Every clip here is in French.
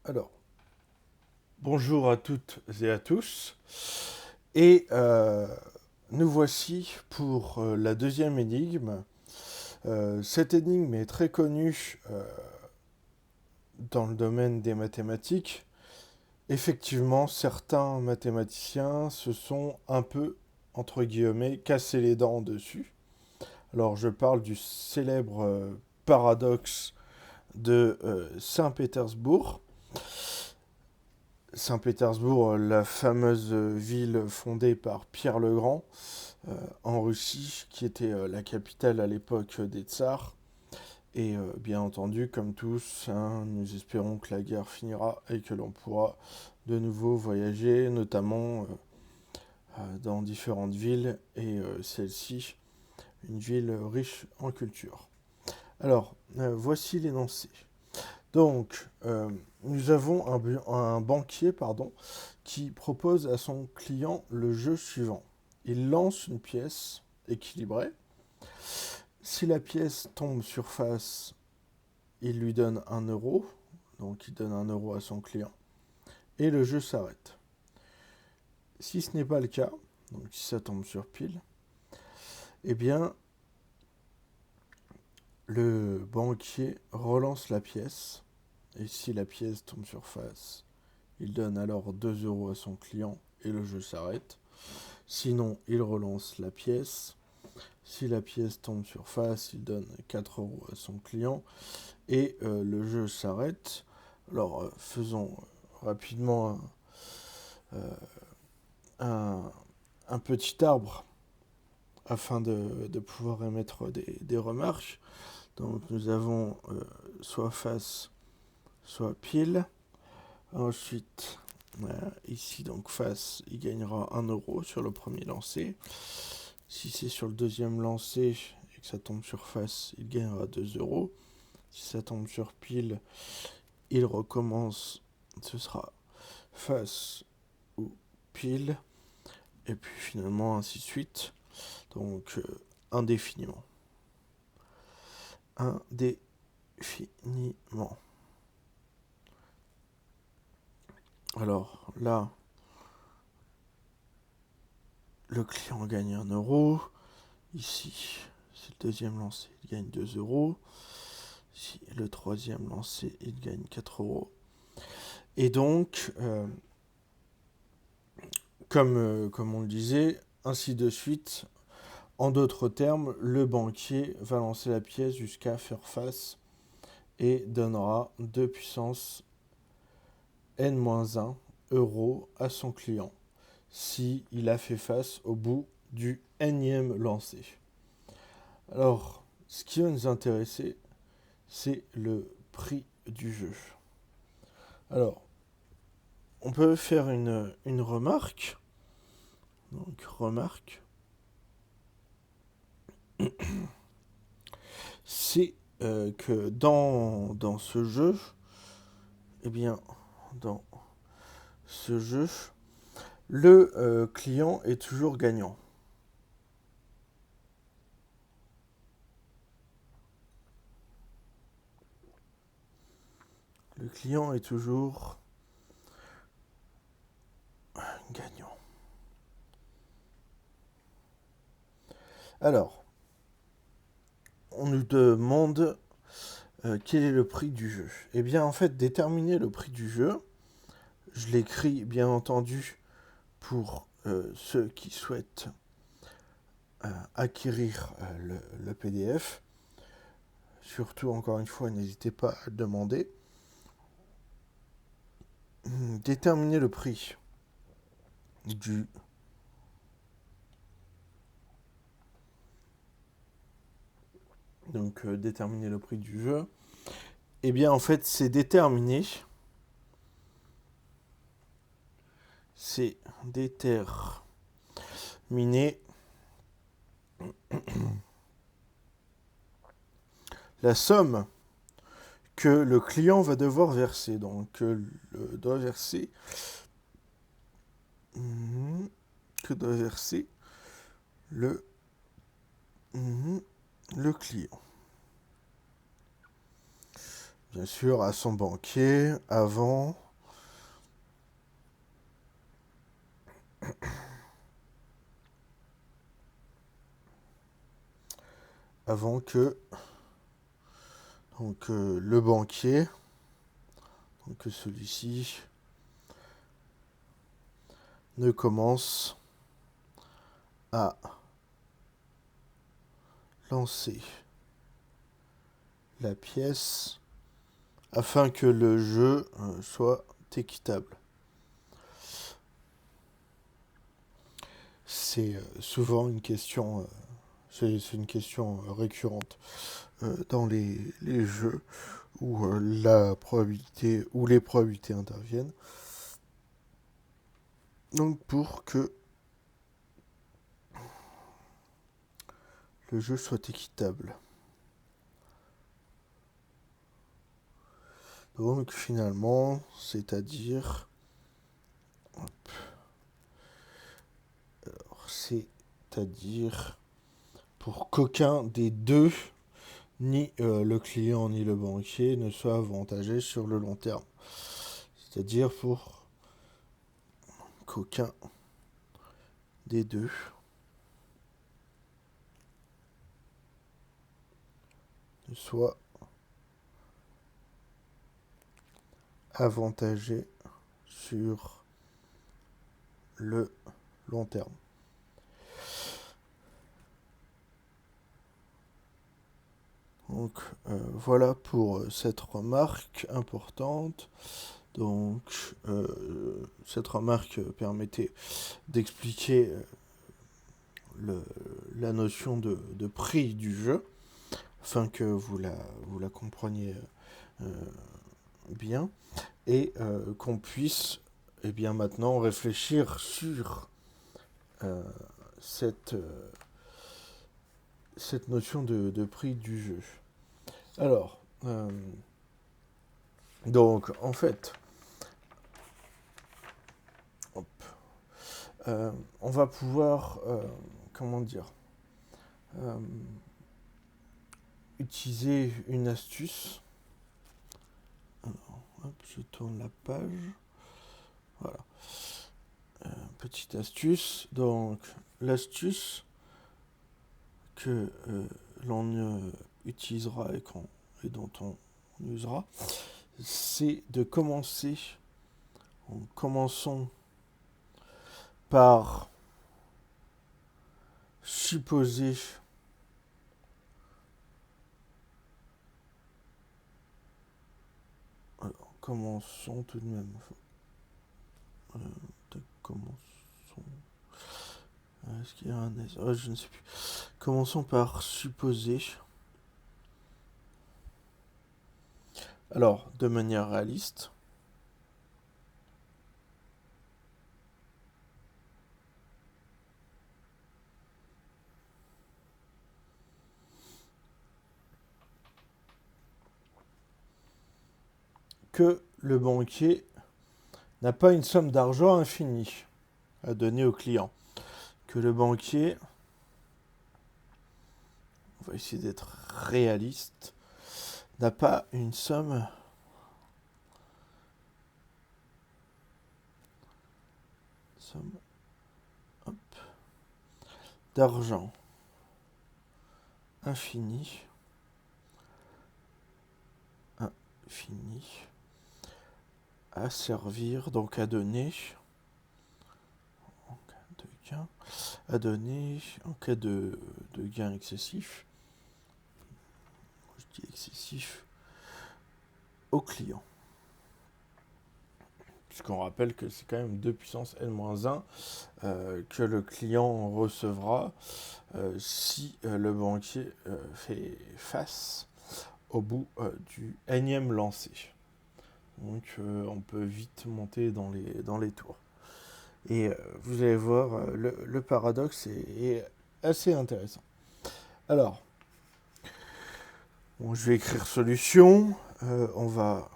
Alors, bonjour à toutes et à tous. Et nous voici pour la deuxième énigme. Cette énigme est très connue dans le domaine des mathématiques. Effectivement, certains mathématiciens se sont un peu, entre guillemets, cassé les dents dessus. Alors, je parle du célèbre paradoxe de Saint-Pétersbourg. Saint-Pétersbourg, la fameuse ville fondée par Pierre le Grand en Russie, qui était la capitale à l'époque des tsars. Et bien entendu, comme tous, hein, nous espérons que la guerre finira et que l'on pourra de nouveau voyager, notamment dans différentes villes, et celle-ci, une ville riche en culture. Alors, voici l'énoncé. Donc, nous avons un banquier qui propose à son client le jeu suivant. Il lance une pièce équilibrée. Si la pièce tombe sur face, il lui donne 1 euro. Donc, il donne 1 euro à son client. Et le jeu s'arrête. Si ce n'est pas le cas, donc si ça tombe sur pile, eh bien, le banquier relance la pièce. Et si la pièce tombe sur face, il donne alors 2 euros à son client et le jeu s'arrête. Sinon, il relance la pièce. Si la pièce tombe sur face, il donne 4 euros à son client et le jeu s'arrête. Alors, faisons rapidement un, un petit arbre afin de pouvoir émettre des remarques. Donc, nous avons soit face, soit pile. Ensuite, ici, donc face, il gagnera 1 euro sur le premier lancer. Si c'est sur le deuxième lancer et que ça tombe sur face, il gagnera 2 euros. Si ça tombe sur pile, il recommence. Ce sera face ou pile. Et puis finalement, ainsi de suite. Donc, indéfiniment. Indéfiniment. Alors là, le client gagne 1 euro. Ici, c'est le deuxième lancé, il gagne 2 euros. Si le troisième lancé, il gagne 4 euros. Et donc, comme on le disait, ainsi de suite, en d'autres termes, le banquier va lancer la pièce jusqu'à faire face et donnera 2 puissance n-1 euros à son client si il a fait face au bout du énième lancé. Alors, ce qui va nous intéresser, c'est le prix du jeu. Alors, on peut faire une remarque. Donc, remarque. C'est que dans ce jeu, eh bien, dans ce jeu, le client est toujours gagnant. Le client est toujours gagnant. Alors, on nous demande quel est le prix du jeu. Eh bien, en fait, déterminer le prix du jeu, je l'écris bien entendu pour ceux qui souhaitent acquérir le PDF. Surtout, encore une fois, n'hésitez pas à le demander. Déterminer le prix du déterminer le prix du jeu. Eh bien, en fait, c'est déterminer la somme que le client va devoir verser. Donc, doit verser que doit verser le le client. bien sûr, à son banquier avant que le banquier, que celui-ci ne commence à lancer la pièce afin que le jeu soit équitable. C'est souvent une question, c'est une question récurrente dans les jeux où la probabilité ou les probabilités interviennent. Donc pour que le jeu soit équitable. Donc finalement, c'est-à-dire pour qu'aucun des deux, ni le client ni le banquier, ne soit avantagé sur le long terme. C'est-à-dire pour qu'aucun des deux ne soit avantagé sur le long terme. Donc voilà pour cette remarque importante. Donc cette remarque permettait d'expliquer la notion de prix du jeu, afin que vous la compreniez bien, et qu'on puisse bien maintenant réfléchir sur cette notion de prix du jeu. Alors, donc en fait, on va pouvoir, utiliser une astuce. Alors, je tourne la page. Voilà. Petite astuce. Donc, l'astuce que l'on utilisera et dont on usera, c'est de commencer. Commençons par supposer commençons tout de même. Commençons. Est-ce qu'il y a un S? Je ne sais plus. Commençons par supposer. Alors, de manière réaliste. Que le banquier n'a pas une somme d'argent infinie à donner au client. Que le banquier, on va essayer d'être réaliste, n'a pas une somme d'argent infinie à servir, donc à donner en cas de gain, à donner en cas de gain excessif, je dis excessif, au client. Puisqu'on rappelle que c'est quand même 2 puissance n-1 que le client recevra si le banquier fait face au bout du énième lancer. Donc on peut vite monter dans les tours. Et vous allez voir, le paradoxe est assez intéressant. Alors, bon, je vais écrire solution. On va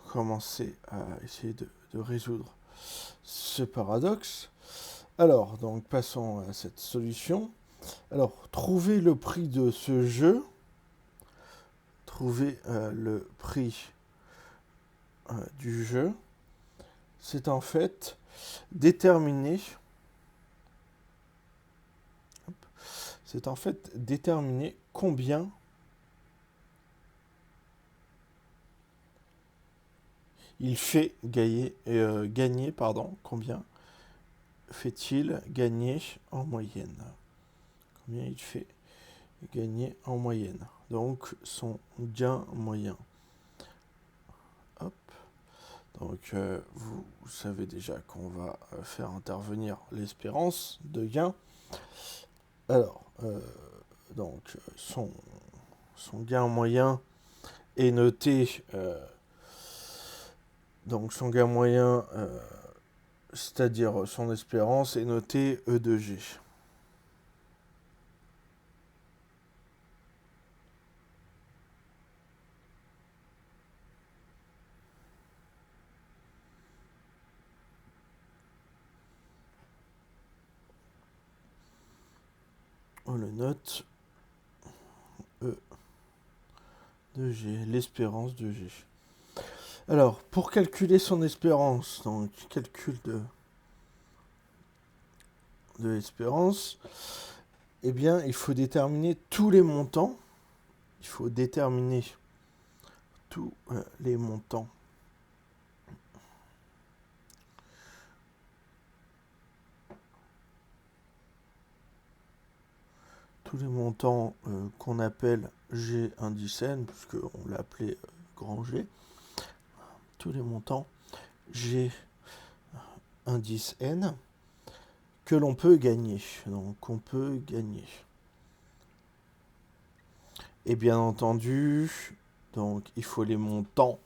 commencer à essayer de résoudre ce paradoxe. Alors, donc passons à cette solution. Alors, trouver le prix de ce jeu. Trouver le prix du jeu, c'est en fait déterminer combien il fait gagner, combien fait-il gagner en moyenne. Combien il fait gagner en moyenne. Donc son gain moyen. Hop. Donc vous savez déjà qu'on va faire intervenir l'espérance de gain. Alors, donc son gain moyen est noté. Donc son gain moyen, c'est-à-dire son espérance, est noté E de G. On le note E de G, l'espérance de G. Alors, pour calculer son espérance, donc calcul de l'espérance, eh bien, il faut déterminer tous les montants. Il faut déterminer tous les montants qu'on appelle G indice N, puisqu'on l'a appelé grand G. Tous les montants G indice N que l'on peut gagner. Donc, on peut gagner. Et bien entendu, donc il faut les montants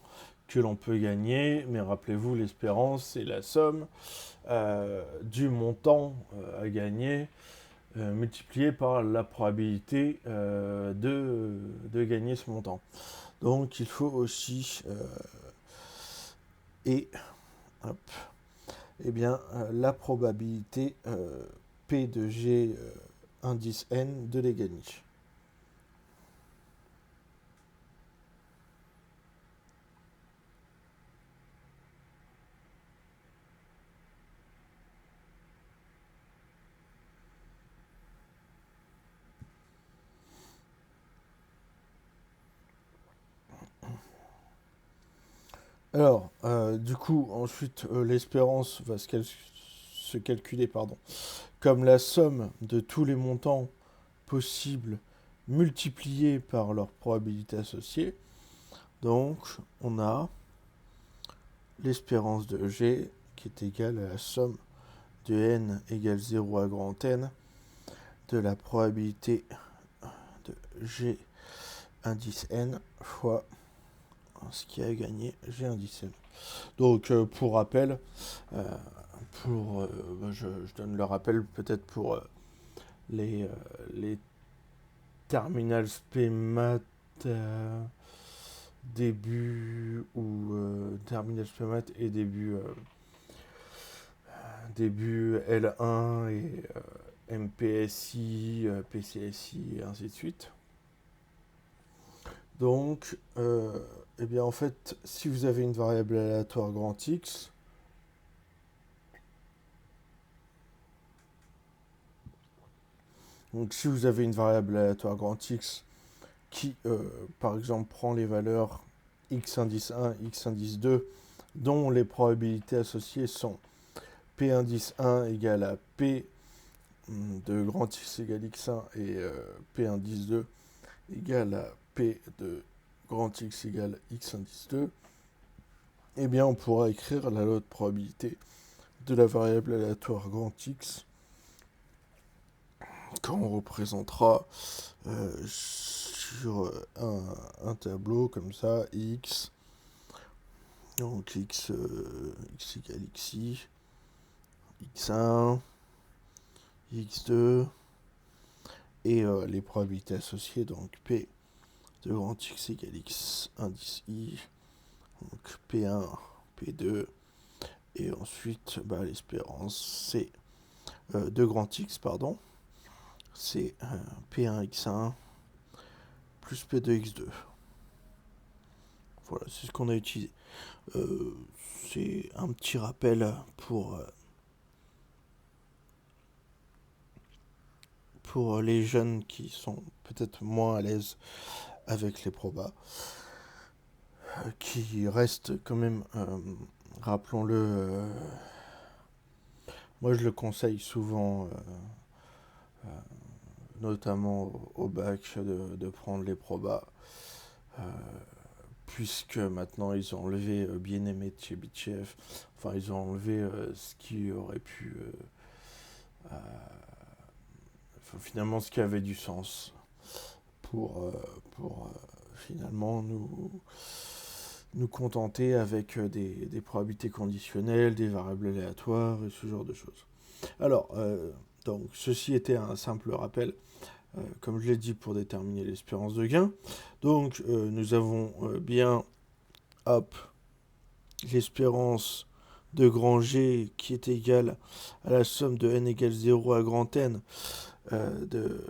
que l'on peut gagner, mais rappelez-vous, l'espérance, c'est la somme du montant à gagner multiplié par la probabilité de gagner ce montant. Donc il faut aussi la probabilité P de G indice N de les gagner. Alors, du coup, ensuite, l'espérance va se calculer comme la somme de tous les montants possibles multipliés par leur probabilité associée. Donc, on a l'espérance de G qui est égale à la somme de n égale 0 à grand N de la probabilité de G indice N fois ce qui a gagné G indice N. Donc, pour rappel, je donne le rappel peut-être pour les terminales SPMAT début ou terminal SPMAT et début L1 et MPSI, PCSI et ainsi de suite. Donc, eh bien en fait, si vous avez une variable aléatoire grand X, donc si vous avez une variable aléatoire grand X qui, par exemple, prend les valeurs x indice 1, x indice 2, dont les probabilités associées sont P indice 1 égale à P de grand X égale x1 et P indice 2 égale à P de grand X égale x indice 2, eh bien on pourra écrire la loi de probabilité de la variable aléatoire grand X quand on représentera sur un tableau comme ça, X, donc X égale XI, X1, X2, et les probabilités associées, donc P de grand X égale X indice I, donc P1, P2, et ensuite l'espérance c'est de grand X, c'est P1 X1 plus P2 X2. Voilà, c'est ce qu'on a utilisé. C'est un petit rappel pour les jeunes qui sont peut-être moins à l'aise avec les probas, qui restent quand même, rappelons-le, moi je le conseille souvent, notamment au bac, de prendre les probas, euh, puisque maintenant ils ont enlevé Bien-Aimé de chez Bitchef, enfin ils ont enlevé ce qui aurait pu, enfin, finalement ce qui avait du sens pour finalement nous contenter avec des probabilités conditionnelles, des variables aléatoires et ce genre de choses. Alors, donc, ceci était un simple rappel, comme je l'ai dit, pour déterminer l'espérance de gain. Donc, nous avons bien, hop, l'espérance de grand G qui est égale à la somme de n égale 0 à grand N de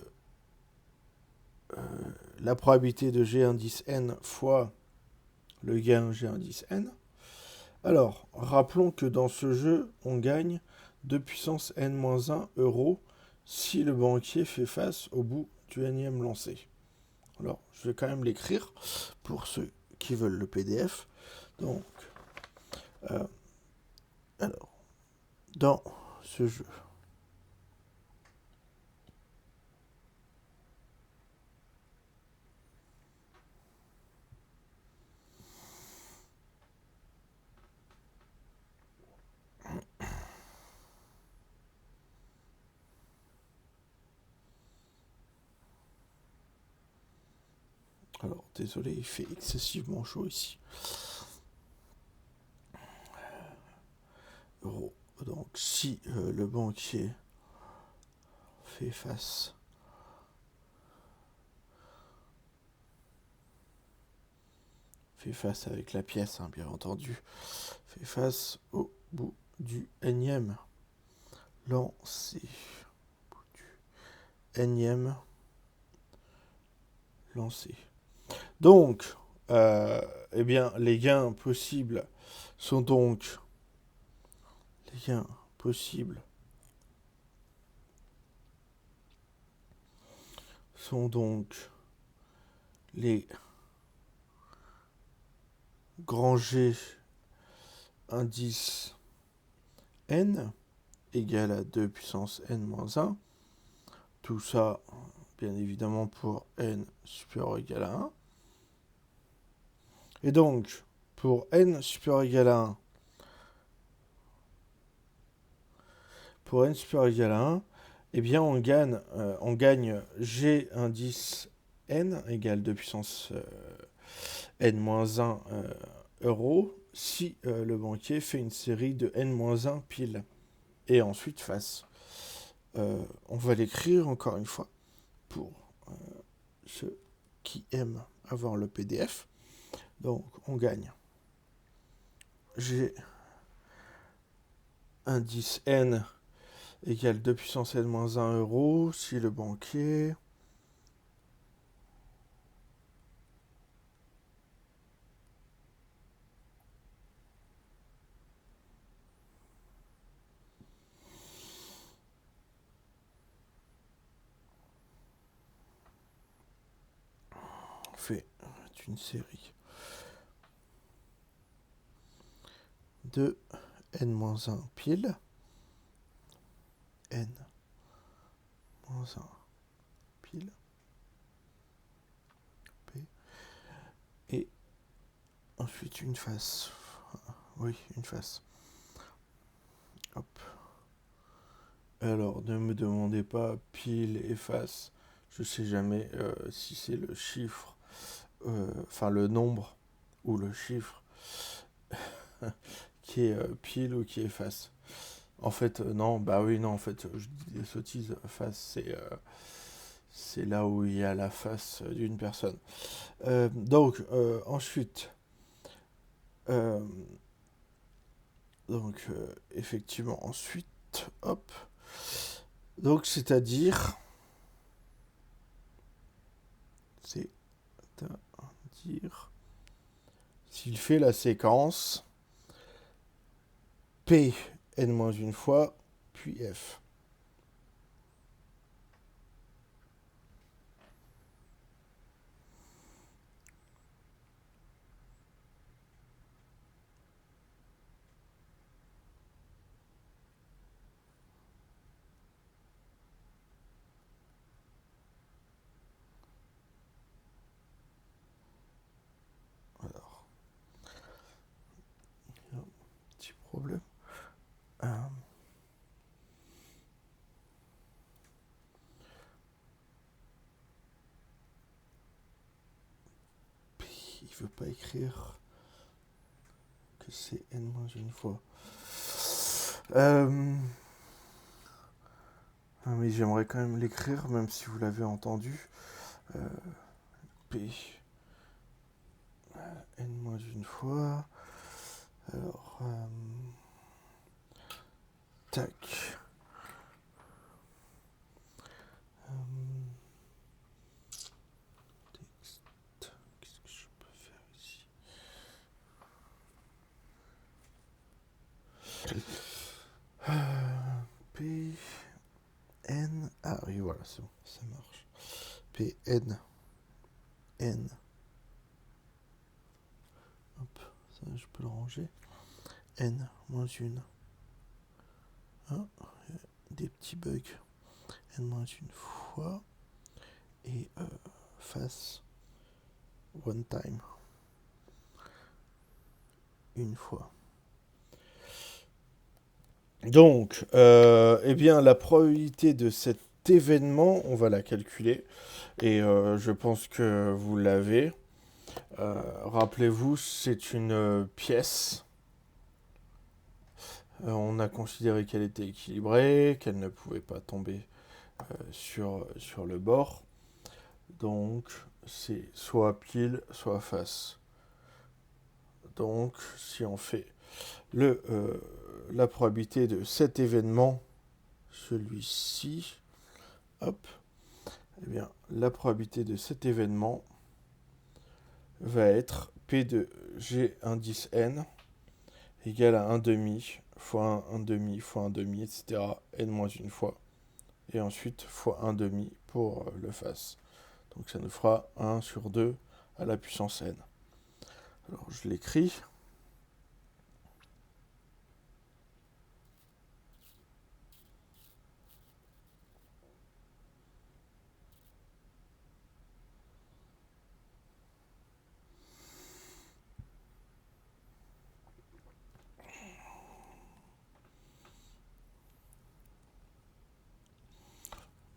la probabilité de G indice N fois le gain G indice N. Alors, rappelons que dans ce jeu, on gagne 2 puissance n-1 euros si le banquier fait face au bout du énième lancé. Alors, je vais quand même l'écrire pour ceux qui veulent le PDF. Donc, alors, dans ce jeu, alors désolé, il fait excessivement chaud ici. Euros. Donc, si le banquier fait face avec la pièce, hein, bien entendu, fait face au bout du énième lancé. Énième lancé. Donc, eh bien, les gains possibles sont donc les grands G indice n égale à 2 puissance n-1. Tout ça, bien évidemment, pour n supérieur ou égal à 1. Et donc, pour n supérieur ou égal à 1, eh bien, on gagne G indice n égale 2 puissance n-1 euros si le banquier fait une série de n-1 piles. Et ensuite face. On va l'écrire encore une fois pour ceux qui aiment avoir le PDF. Donc on gagne G indice n égale 2 puissance n-1 euros si le banquier fait une série de n-1 piles n-1 pile P et ensuite une face. Oui, une face. Hop. Alors, ne me demandez pas pile et face. Je sais jamais si c'est le chiffre, enfin le nombre ou le chiffre qui est pile ou qui est face. En fait, non, bah oui, non, en fait, je dis des sottises. Face, c'est là où il y a la face d'une personne. Donc, ensuite, effectivement, ensuite, hop. Donc, c'est-à-dire, il fait la séquence P n-1 fois, puis F. Alors, il y a un petit problème. Il veut pas écrire que c'est n-1 fois. Mais j'aimerais quand même l'écrire, même si vous l'avez entendu. P n-1 fois. Alors, tac. Texte. Qu'est-ce que je peux faire ici? P N. Ah oui, voilà, c'est bon, ça marche. P N N. Hop, ça je peux le ranger. N moins une. Ah, des petits bugs. N moins une fois. Et face one time. Une fois. Donc, eh bien, la probabilité de cet événement, on va la calculer. Et je pense que vous l'avez. Rappelez-vous, c'est une pièce. On a considéré qu'elle était équilibrée, qu'elle ne pouvait pas tomber sur le bord. Donc, c'est soit pile, soit face. Donc, si on fait la probabilité de cet événement, celui-ci, hop, eh bien, la probabilité de cet événement va être P de G indice N égale à 1 demi fois 1 demi fois 1 demi, etc. N moins une fois. Et ensuite fois 1 demi pour le face. Donc ça nous fera 1 sur 2 à la puissance N. Alors je l'écris.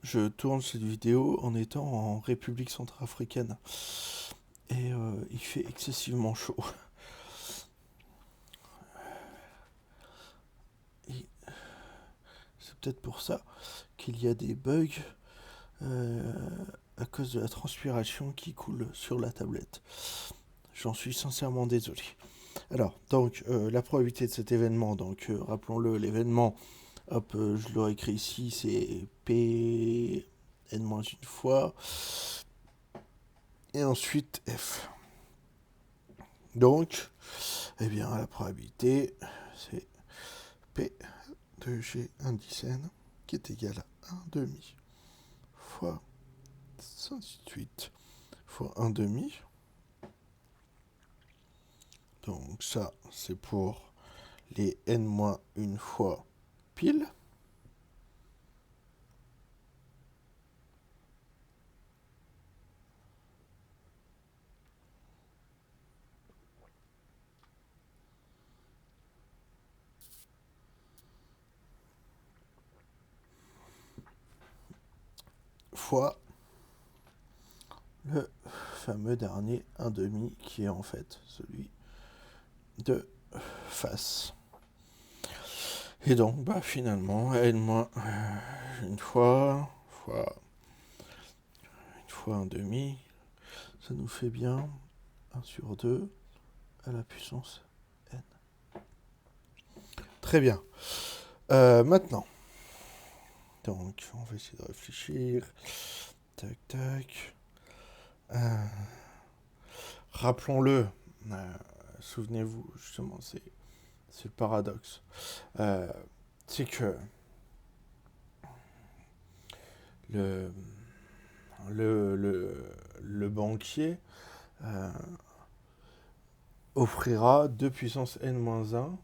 Je tourne cette vidéo en étant en République centrafricaine. Et il fait excessivement chaud. Et c'est peut-être pour ça qu'il y a des bugs à cause de la transpiration qui coule sur la tablette. J'en suis sincèrement désolé. Alors, donc, la probabilité de cet événement, donc, rappelons-le, l'événement, hop, je l'aurais écrit ici, c'est P n-1 fois, et ensuite F. Donc, eh bien, la probabilité, c'est P de G indice N, qui est égal à 1 demi fois 58 fois 1 demi. Donc ça, c'est pour les n-1 fois pile. Fois le fameux dernier 1 demi qui est en fait celui de face. Et donc, bah, finalement, n-1 fois, une fois 1 demi, ça nous fait bien 1 sur 2 à la puissance n. Très bien. Maintenant, donc, on va essayer de réfléchir. Tac, tac. Rappelons-le, souvenez-vous, justement, c'est le paradoxe. Euh, c'est que le, le banquier euh, offrira 2 puissance n-1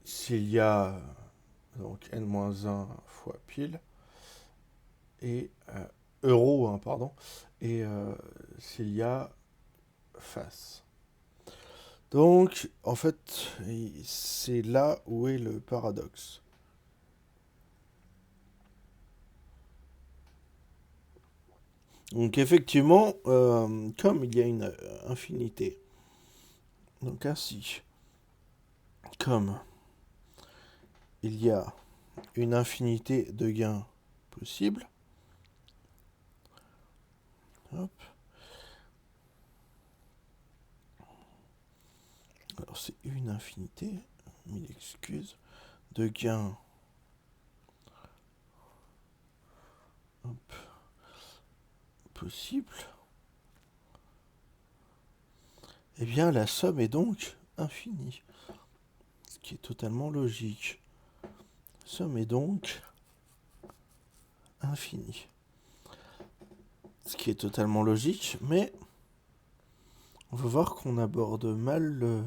s'il y a donc n-1 fois pile et euro, hein, pardon, et s'il y a face. Donc, en fait, c'est là où est le paradoxe. Donc, effectivement, comme il y a une infinité, donc ainsi, comme il y a une infinité de gains possibles, hop, alors c'est une infinité, mille excuses, de gains, hop, possibles, eh bien la somme est donc infinie, ce qui est totalement logique. La somme est donc infinie. Ce qui est totalement logique, mais on va voir qu'on aborde mal le...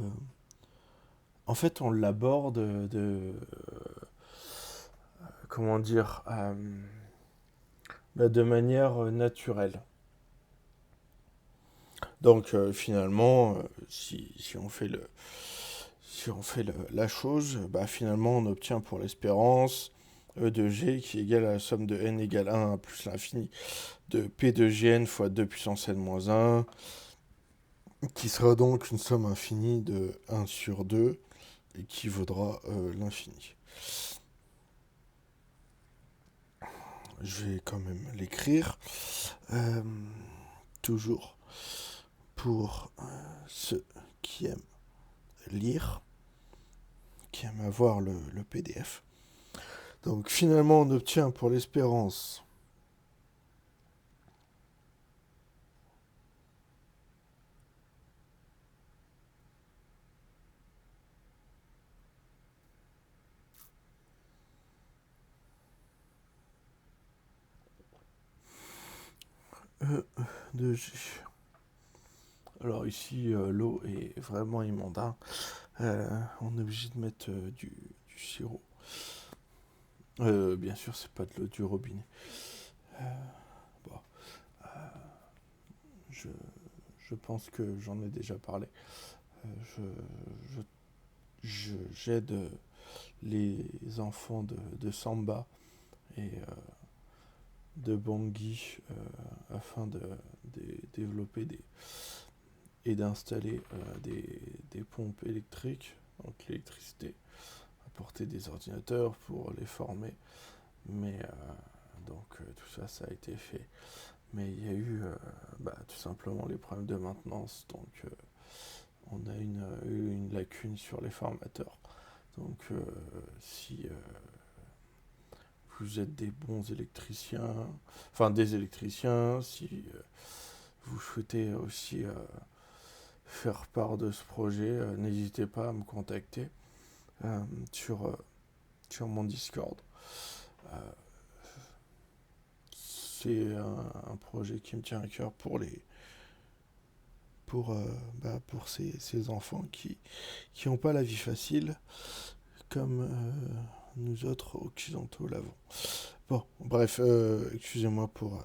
En fait, on l'aborde de... Comment dire de manière naturelle. Donc finalement, si on fait la chose, bah, finalement on obtient pour l'espérance E de G qui est égal à la somme de n égale 1 plus l'infini de P de Gn fois 2 puissance n-1, qui sera donc une somme infinie de 1 sur 2, et qui vaudra l'infini. Je vais quand même l'écrire. Toujours pour ceux qui aiment lire, qui aiment avoir le PDF. Donc finalement on obtient pour l'espérance E de G. Alors ici l'eau est vraiment immonde. Hein. On est obligé de mettre du sirop. Bien sûr c'est pas de l'eau du robinet. Bon, je, je pense que j'en ai déjà parlé. J'aide les enfants de Samba et de Bangui afin de développer et d'installer des pompes électriques, donc l'électricité, apporter des ordinateurs pour les former. Mais donc tout ça, ça a été fait. Mais il y a eu tout simplement les problèmes de maintenance, donc on a une lacune sur les formateurs. Donc si vous êtes des bons électriciens, enfin des électriciens, si vous souhaitez aussi faire part de ce projet, n'hésitez pas à me contacter euh, sur, euh, sur mon Discord. Euh, c'est un projet qui me tient à cœur pour ces enfants qui n'ont pas la vie facile comme nous autres occidentaux l'avons. Bon, bref, excusez-moi pour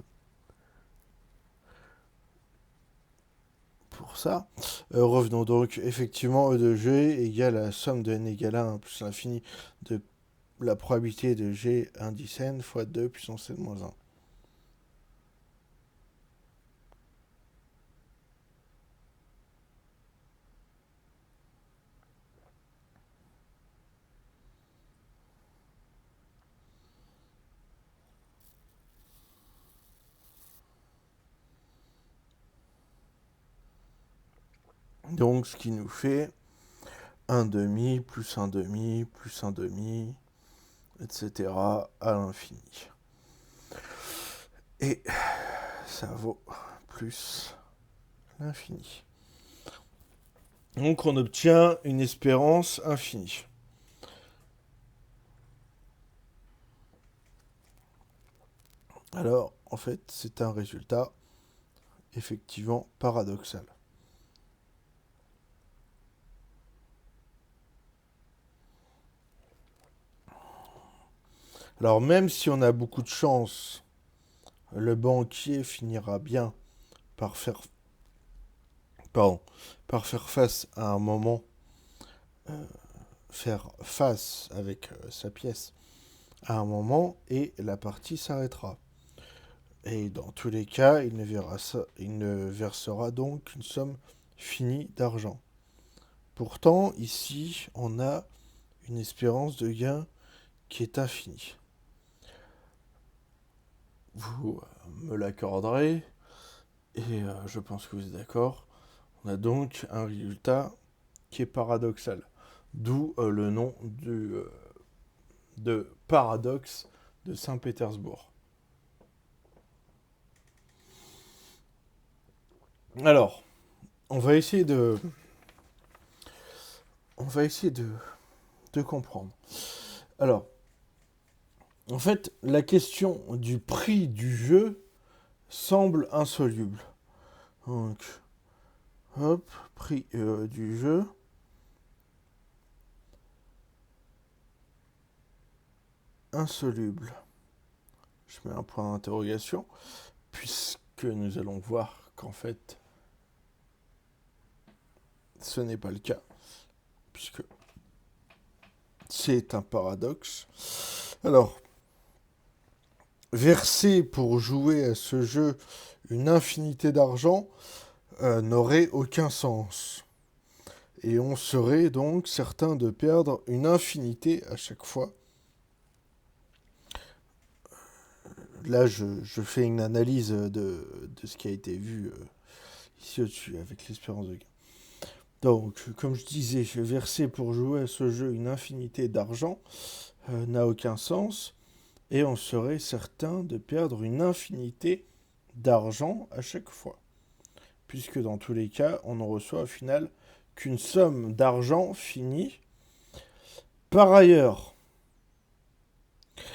ça. Revenons donc, effectivement, E de G égale à la somme de n égale à 1 plus l'infini de la probabilité de G indice n fois 2 puissance n-1. Donc, ce qui nous fait 1 demi, plus 1 demi, plus 1 demi, etc. à l'infini. Et ça vaut plus l'infini. Donc on obtient une espérance infinie. Alors, en fait, c'est un résultat effectivement paradoxal. Alors, même si on a beaucoup de chance, le banquier finira bien par faire, par faire face à un moment, faire face avec sa pièce à un moment et la partie s'arrêtera. Et dans tous les cas, il ne versera donc une somme finie d'argent. Pourtant, ici, on a une espérance de gain qui est infinie. Vous me l'accorderez, et je pense que vous êtes d'accord. On a donc un résultat qui est paradoxal. D'où le nom de paradoxe de Saint-Pétersbourg. Alors, on va essayer de comprendre. Alors, en fait, la question du prix du jeu semble insoluble. Donc, hop, prix du jeu. Insoluble. Je mets un point d'interrogation, puisque nous allons voir qu'en fait, ce n'est pas le cas, puisque c'est un paradoxe. Alors, verser pour jouer à ce jeu une infinité d'argent n'aurait aucun sens. Et on serait donc certain de perdre une infinité à chaque fois. Là, je fais une analyse de ce qui a été vu ici au-dessus, avec l'espérance de gain. Donc, comme je disais, verser pour jouer à ce jeu une infinité d'argent n'a aucun sens, et on serait certain de perdre une infinité d'argent à chaque fois, puisque dans tous les cas, on ne reçoit au final qu'une somme d'argent finie. Par ailleurs,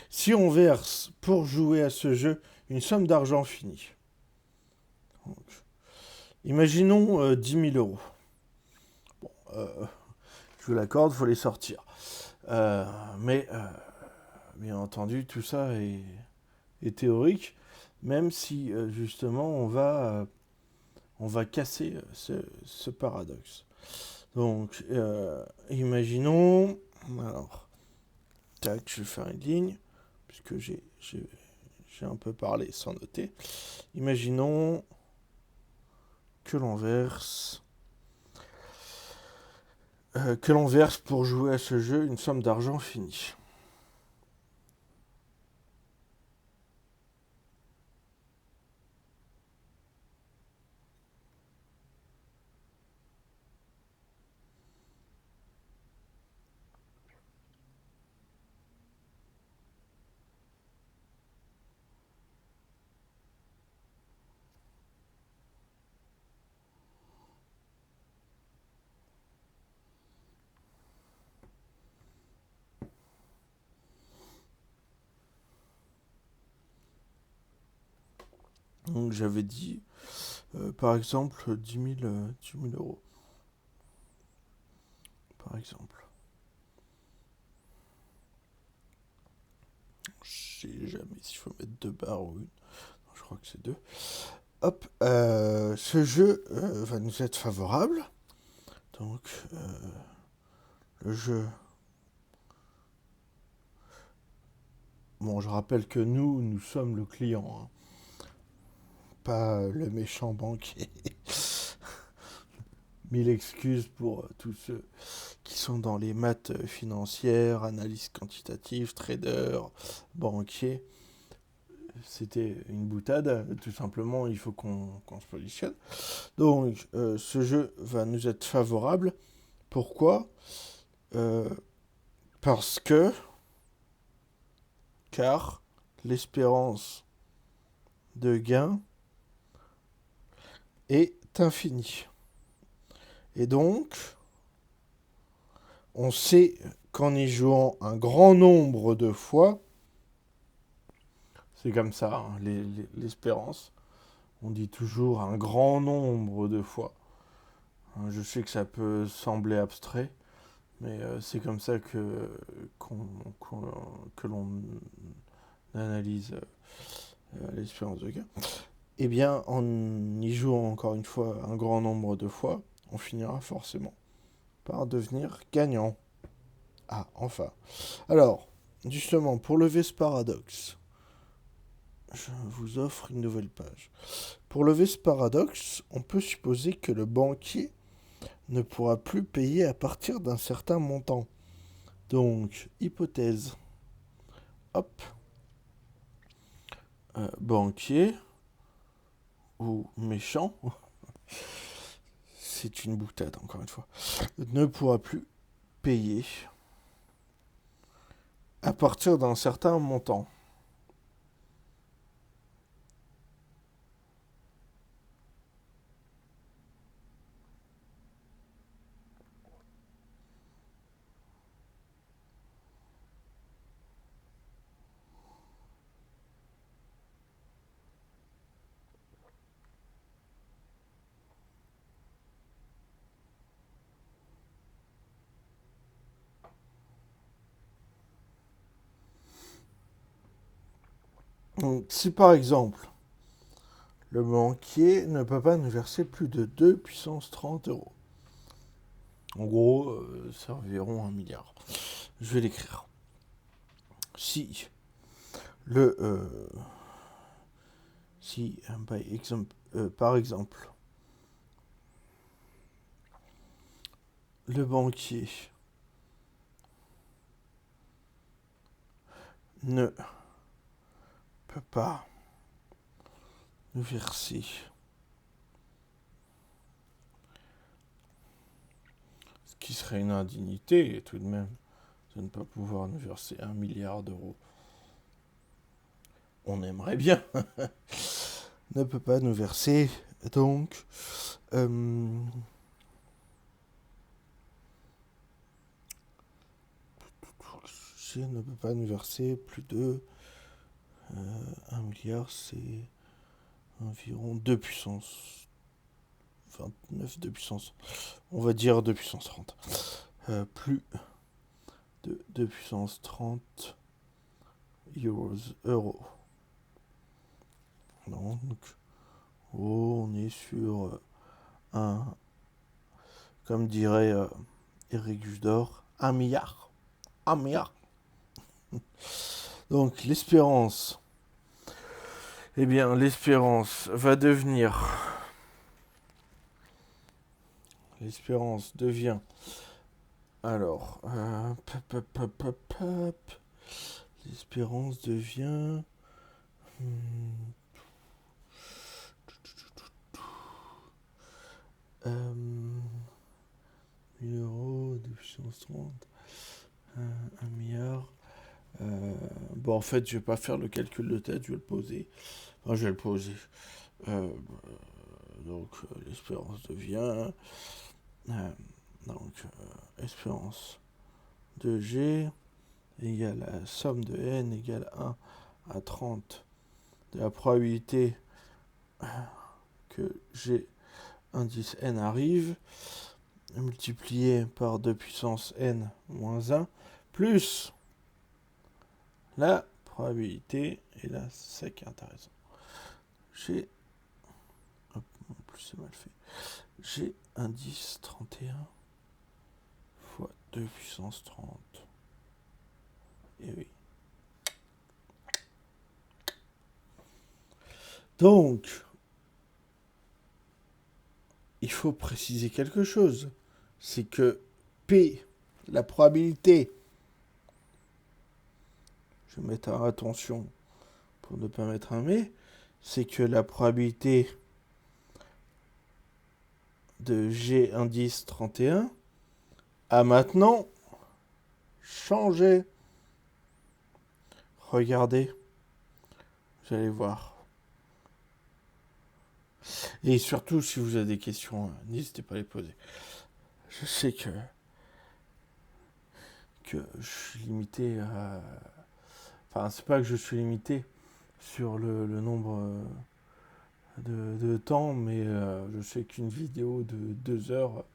si on verse pour jouer à ce jeu une somme d'argent finie, donc, imaginons 10 000 euros. Bon, je vous l'accorde, il faut les sortir. Mais, bien entendu, tout ça est théorique, même si, justement, on va casser ce paradoxe. Donc, imaginons... Alors, tac, je vais faire une ligne, puisque j'ai un peu parlé sans noter. Imaginons que l'on verse pour jouer à ce jeu une somme d'argent finie. Donc j'avais dit, par exemple, 10 000 euros. Par exemple. Je sais jamais s'il faut mettre 2 barres ou une. Non, je crois que c'est 2. Hop, ce jeu va nous être favorable. Donc, le jeu... Bon, je rappelle que nous sommes le client, hein, pas le méchant banquier. Mille excuses pour tous ceux qui sont dans les maths financières, analyse quantitative, trader, banquier. C'était une boutade, tout simplement, il faut qu'on se positionne. Donc, ce jeu va nous être favorable. Pourquoi Parce que, car l'espérance de gain est infini. Et donc, on sait qu'en y jouant un grand nombre de fois, c'est comme ça, hein, l'espérance, on dit toujours un grand nombre de fois. Hein, je sais que ça peut sembler abstrait, mais c'est comme ça que l'on analyse l'espérance de gain. Eh bien, en y jouant encore une fois un grand nombre de fois, on finira forcément par devenir gagnant. Ah, enfin. Alors, justement, pour lever ce paradoxe, je vous offre une nouvelle page. Pour lever ce paradoxe, on peut supposer que le banquier ne pourra plus payer à partir d'un certain montant. Donc, hypothèse. Hop. Banquier ou méchant, c'est une boutade encore une fois, ne pourra plus payer à partir d'un certain montant. Donc, si par exemple, le banquier ne peut pas nous verser plus de 2 puissance 30 euros. En gros, c'est environ 1 milliard. Je vais l'écrire. Si par exemple, le banquier ne peut pas nous verser ce qui serait une indignité tout de même de ne pas pouvoir nous verser 1 milliard d'euros. On aimerait bien. Ne peut pas nous verser donc ne peut pas nous verser plus de 1 milliard, c'est environ 2 puissance 29, 2 puissance, on va dire 2 puissance 30. Plus de 2 puissance 30 euros. Donc, on est sur un, comme dirait Éric Judor, 1 milliard. 1 milliard. Donc, l'espérance. Eh bien, l'espérance va devenir... L'espérance devient... Alors... L'espérance devient... 1000 euros, 2 puissance 30, 1 milliard. Bon, en fait, je vais pas faire le calcul de tête, je vais le poser. Enfin, je vais le poser. Donc, l'espérance devient... espérance de G égale la somme de N égale 1 à 30 de la probabilité que G indice N arrive, multiplié par 2 puissance N moins 1, plus la probabilité, et là, c'est ça qui est intéressant. G, hop, en plus c'est mal fait, G indice 31 fois 2 puissance 30. Et oui. Donc, il faut préciser quelque chose. C'est que P, la probabilité, je vais mettre attention pour ne pas mettre un mais, c'est que la probabilité de G indice 31 a maintenant changé. Regardez, vous allez voir. Et surtout, si vous avez des questions, n'hésitez pas à les poser. Je sais que je suis limité à... Enfin, c'est pas que je suis limité sur le nombre de temps, mais je sais qu'une vidéo de 2 heures,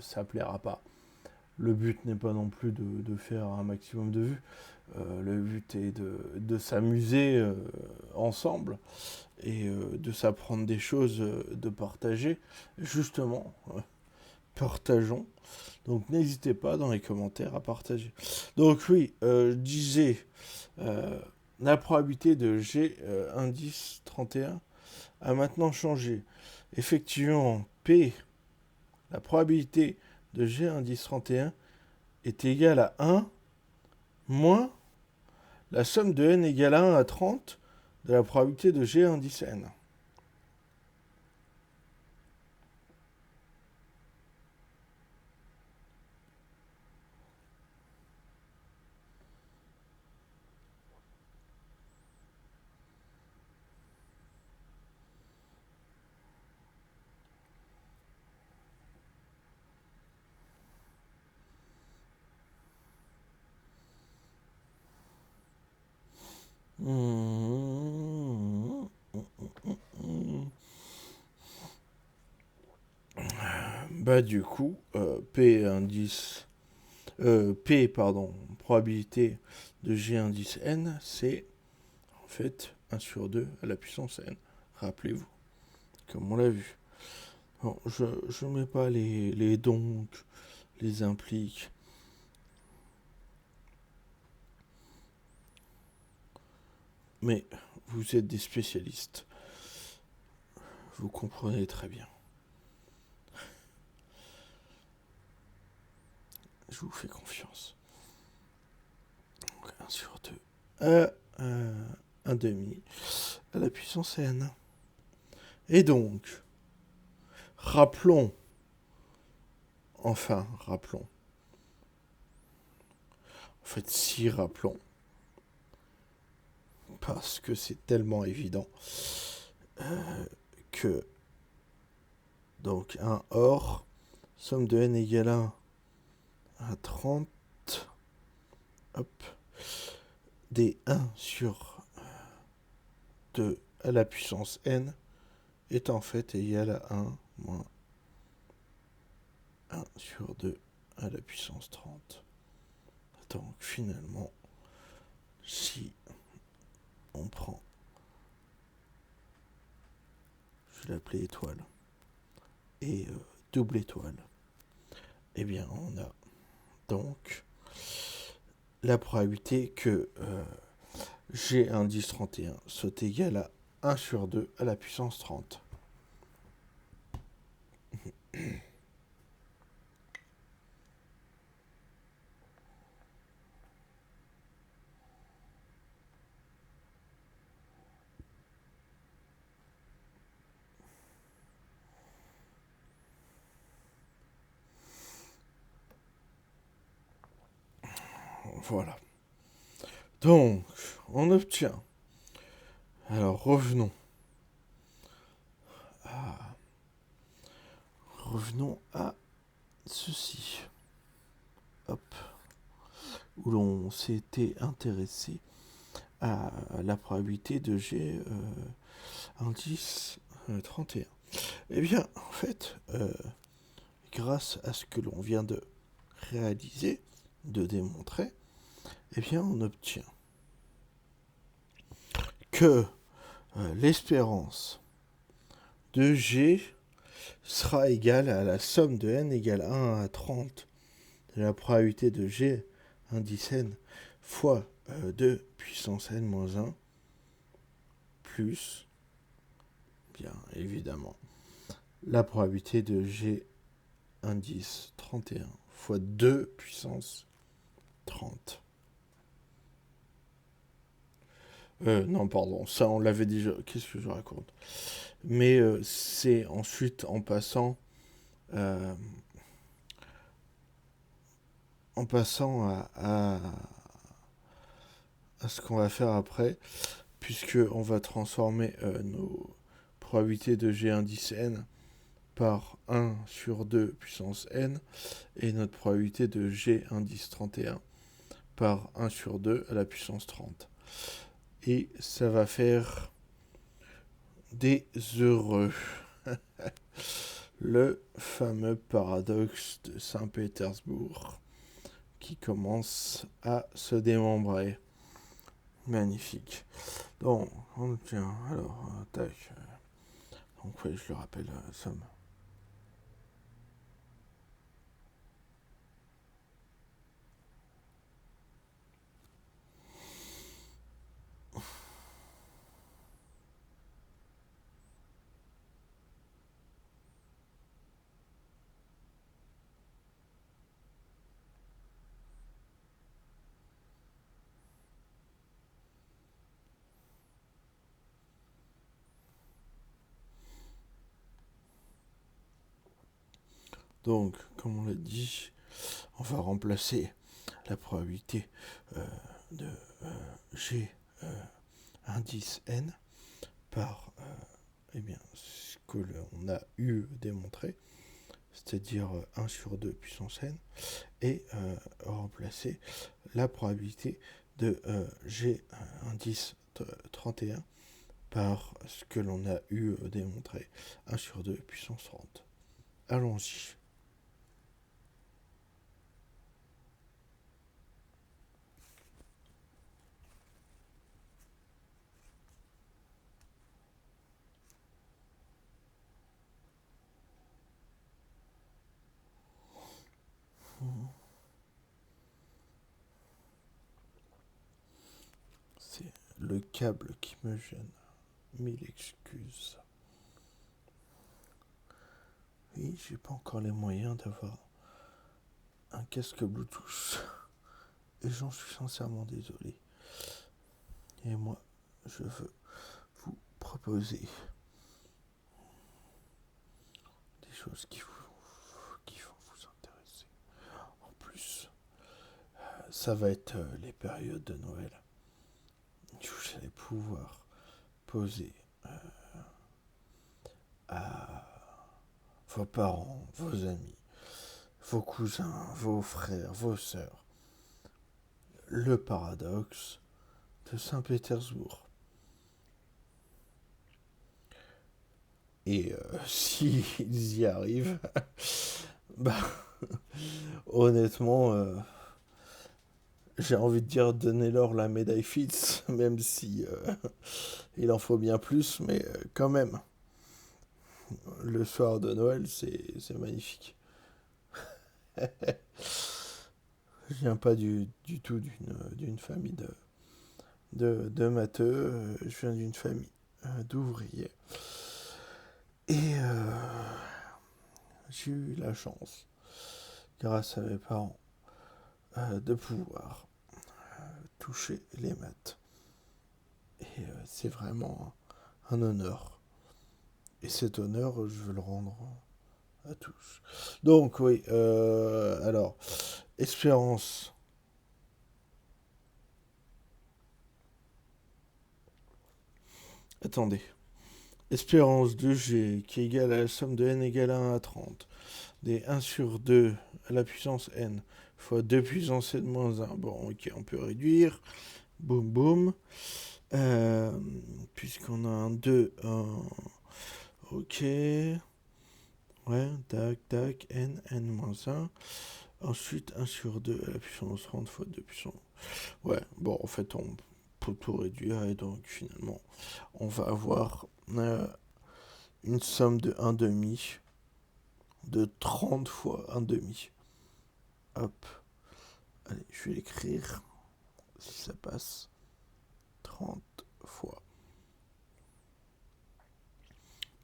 ça plaira pas. Le but n'est pas non plus de faire un maximum de vues. Le but est de s'amuser ensemble et de s'apprendre des choses, de partager. Justement, partageons. Donc n'hésitez pas dans les commentaires à partager. Donc oui, je disais, la probabilité de G indice 31 a maintenant changé. Effectivement, P, la probabilité de G indice 31 est égale à 1 moins la somme de n égale à 1 à 30 de la probabilité de G indice n. Bah du coup, P indice... P, pardon, probabilité de G indice n, c'est en fait 1 sur 2 à la puissance n. Rappelez-vous, comme on l'a vu. Bon, je mets pas les donc, les impliques. Mais vous êtes des spécialistes. Vous comprenez très bien. Je vous fais confiance. Donc 1 sur 2 à 1 demi à la puissance n. Et donc, rappelons, en fait, si rappelons, parce que c'est tellement évident, que, donc, un or, somme de n égale 1 à 30, hop, des 1 sur 2 à la puissance n est en fait égal à 1 moins 1 sur 2 à la puissance 30. Donc finalement, si on prend, je vais l'appeler étoile, et double étoile, eh bien on a donc la probabilité que G indice 31 soit égal à 1 sur 2 à la puissance 30. Voilà. Donc, on obtient. Alors, revenons à ceci. Hop. Où l'on s'était intéressé à la probabilité de G indice 31. Eh bien, en fait, grâce à ce que l'on vient de réaliser, de démontrer, eh bien, on obtient que l'espérance de G sera égale à la somme de n égale 1 à 30 de la probabilité de G indice n fois 2 puissance n moins 1 plus, bien évidemment, la probabilité de G indice 31 fois 2 puissance 30. Non, pardon, ça on l'avait déjà. Qu'est-ce que je raconte? Mais c'est ensuite en passant à ce qu'on va faire après. puisque on va transformer nos probabilités de G indice n par 1 sur 2 puissance n, et notre probabilité de G indice 31 par 1 sur 2 à la puissance 30. Et ça va faire des heureux. Le fameux paradoxe de Saint-Pétersbourg qui commence à se démembrer. Magnifique. Donc, on tient. Alors, tac. Donc, oui, je le rappelle, somme. Donc, comme on l'a dit, on va remplacer la probabilité de G indice n par eh bien, ce que l'on a eu démontré, c'est-à-dire 1 sur 2 puissance n, et remplacer la probabilité de G indice 31 par ce que l'on a eu démontré, 1 sur 2 puissance 30. Allons-y. C'est le câble qui me gêne. Mille excuses. Oui, j'ai pas encore les moyens d'avoir un casque Bluetooth. Et j'en suis sincèrement désolé. Et moi, je veux vous proposer des choses qui vont vous intéresser. En plus, ça va être les périodes de Noël. Vous allez pouvoir poser à vos parents, vos amis, vos cousins, vos frères, vos sœurs, le paradoxe de Saint-Pétersbourg. Et s'ils y arrivent, bah, honnêtement, j'ai envie de dire donnez-leur la médaille Fields, même si il en faut bien plus, mais quand même, le soir de Noël, c'est magnifique. Je viens pas du tout d'une famille de matheux, je viens d'une famille d'ouvriers. Et j'ai eu la chance, grâce à mes parents, de pouvoir toucher les maths. Et c'est vraiment un honneur. Et cet honneur, je veux le rendre à tous. Donc oui, alors, espérance. Attendez. Espérance de G qui est égale à la somme de n égale à 1 à 30 des 1 sur 2 à la puissance n fois 2 puissance n moins 1. Bon, ok, on peut réduire. Boum, boum. Puisqu'on a un 2, un... Ok. Ouais, tac, tac, n, moins 1. Ensuite, 1 sur 2 à la puissance 30 fois 2 puissance... Ouais, bon, en fait, on peut tout réduire, et donc, finalement, on va avoir une somme de 1 demi de 30 fois 1 demi. Hop. Allez, je vais l'écrire, si ça passe. 30 fois.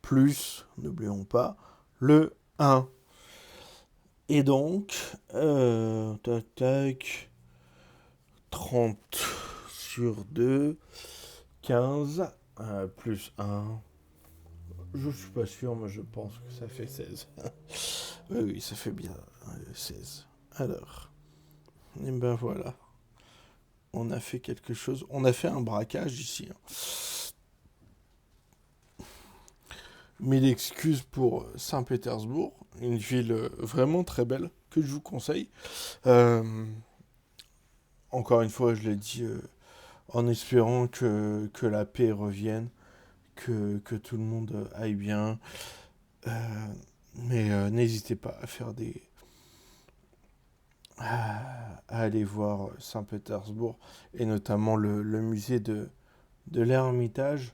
Plus, n'oublions pas, le 1. Et donc, tac, tac, 30 sur 2, 15, plus 1. Je suis pas sûr, mais je pense que ça fait 16. Oui, ça fait bien 16. Alors, et ben voilà. on a fait quelque chose. On a fait un braquage ici, hein. Mille excuses pour Saint-Pétersbourg, une ville vraiment très belle que je vous conseille. Euh, Encore une fois, je l'ai dit, en espérant que la paix revienne, que tout le monde aille bien. Euh, mais n'hésitez pas à faire à aller voir Saint-Pétersbourg et notamment le musée de l'Ermitage,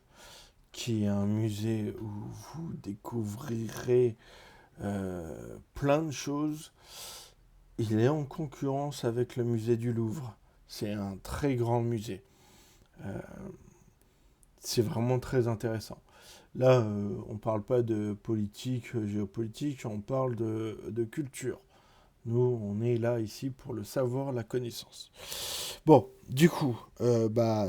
qui est un musée où vous découvrirez plein de choses. Il est en concurrence avec le musée du Louvre. C'est un très grand musée. Euh, c'est vraiment très intéressant. Là, on ne parle pas de politique, géopolitique, on parle de culture. Nous, on est là ici pour le savoir, la connaissance. Bon, du coup,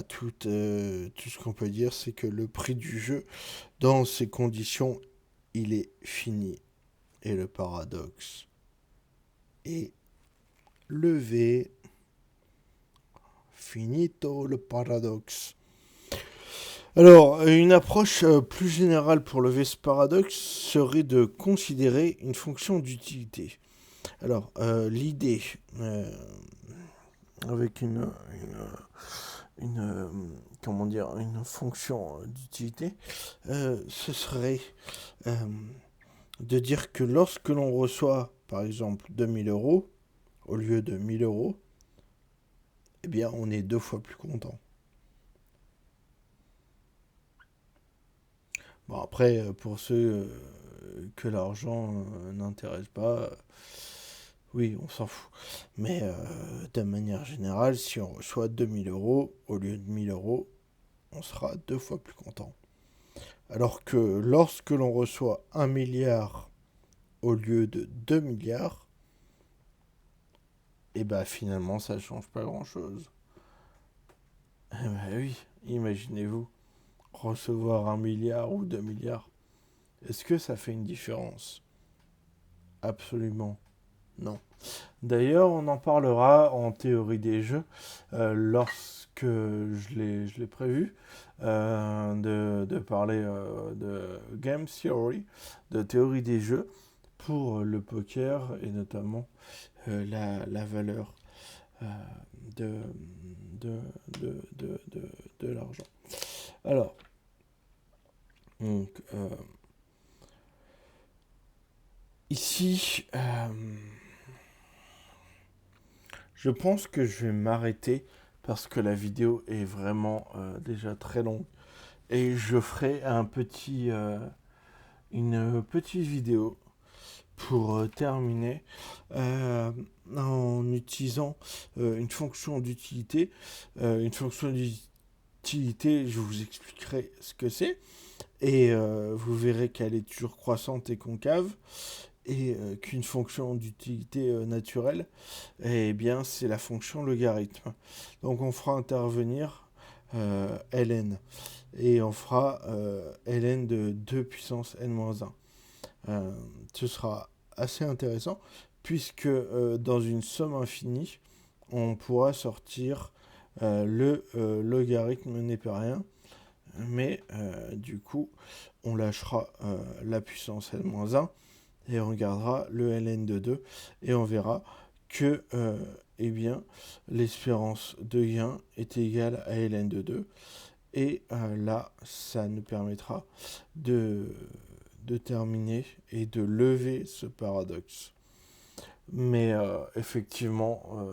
tout ce qu'on peut dire, c'est que le prix du jeu, dans ces conditions, il est fini. Et le paradoxe est levé. Finito le paradoxe. Alors, une approche plus générale pour lever ce paradoxe serait de considérer une fonction d'utilité. Alors, l'idée, avec une, comment dire, une fonction d'utilité, ce serait euh, de dire que lorsque l'on reçoit, par exemple, 2000 € au lieu de 1000 €, eh bien, on est 2 fois plus content. Bon, après, pour ceux que l'argent n'intéresse pas, oui, on s'en fout. Mais de manière générale, si on reçoit 2000 € au lieu de 1000 €, on sera 2 fois plus content. Alors que lorsque l'on reçoit 1 milliard au lieu de 2 milliards, et bah finalement ça change pas grand chose. Eh bah oui, imaginez-vous, recevoir 1 milliard ou 2 milliards, est-ce que ça fait une différence? Absolument non. D'ailleurs, on en parlera en théorie des jeux lorsque je l'ai prévu de parler de game theory, de théorie des jeux pour le poker et notamment la valeur euh, de, de, de l'argent. Alors, donc, ici, je pense que je vais m'arrêter parce que la vidéo est vraiment déjà très longue. Et je ferai une petite vidéo pour terminer en utilisant une fonction d'utilité. Une fonction d'utilité, je vous expliquerai ce que c'est. Et vous verrez qu'elle est toujours croissante et concave. Et qu'une fonction d'utilité naturelle, eh bien, c'est la fonction logarithme. Donc, on fera intervenir ln. Et on fera ln de 2 puissance n-1. Ce sera assez intéressant, puisque dans une somme infinie, on pourra sortir le logarithme népérien. Mais du coup, on lâchera la puissance n-1 et on regardera le ln de 2 et on verra que eh bien, l'espérance de gain est égale à ln de 2 et là, ça nous permettra de terminer et de lever ce paradoxe. Mais effectivement,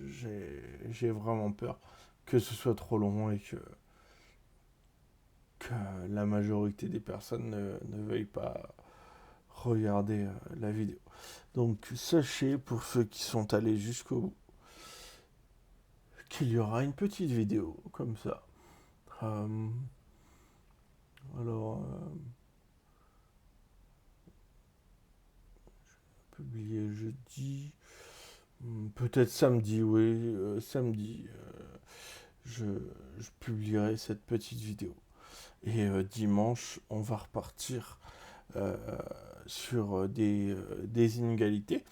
j'ai vraiment peur que ce soit trop long et que la majorité des personnes ne veuillent pas regarder la vidéo. Donc sachez, pour ceux qui sont allés jusqu'au bout, qu'il y aura une petite vidéo comme ça. Euh, alors, publié jeudi, peut-être samedi, oui, samedi, je publierai cette petite vidéo. Et dimanche, on va repartir sur des inégalités.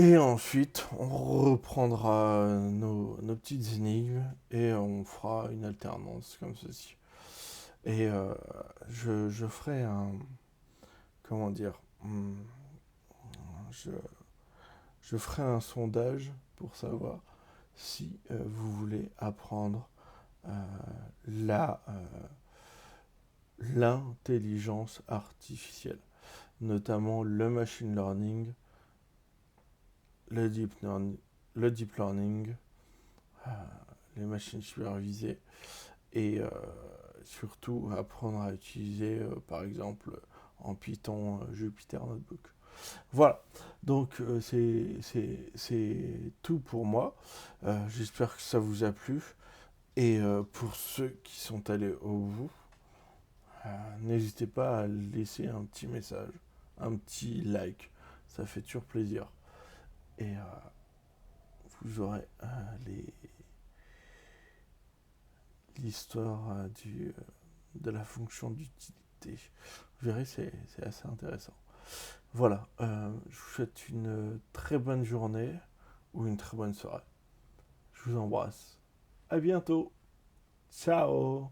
Et ensuite, on reprendra nos petites énigmes et on fera une alternance comme ceci. Et je ferai un... Comment dire je, je ferai un sondage pour savoir si vous voulez apprendre euh, la, l'intelligence artificielle, notamment le machine learning, le le deep learning, euh, les machines supervisées et surtout apprendre à utiliser par exemple en Python Jupyter Notebook. Voilà, donc c'est tout pour moi. J'espère que ça vous a plu. Et pour ceux qui sont allés au bout, n'hésitez pas à laisser un petit message, un petit like. Ça fait toujours plaisir. Et vous aurez l'histoire de la fonction d'utilité. Vous verrez, c'est assez intéressant. Voilà, je vous souhaite une très bonne journée ou une très bonne soirée. Je vous embrasse. À bientôt. Ciao.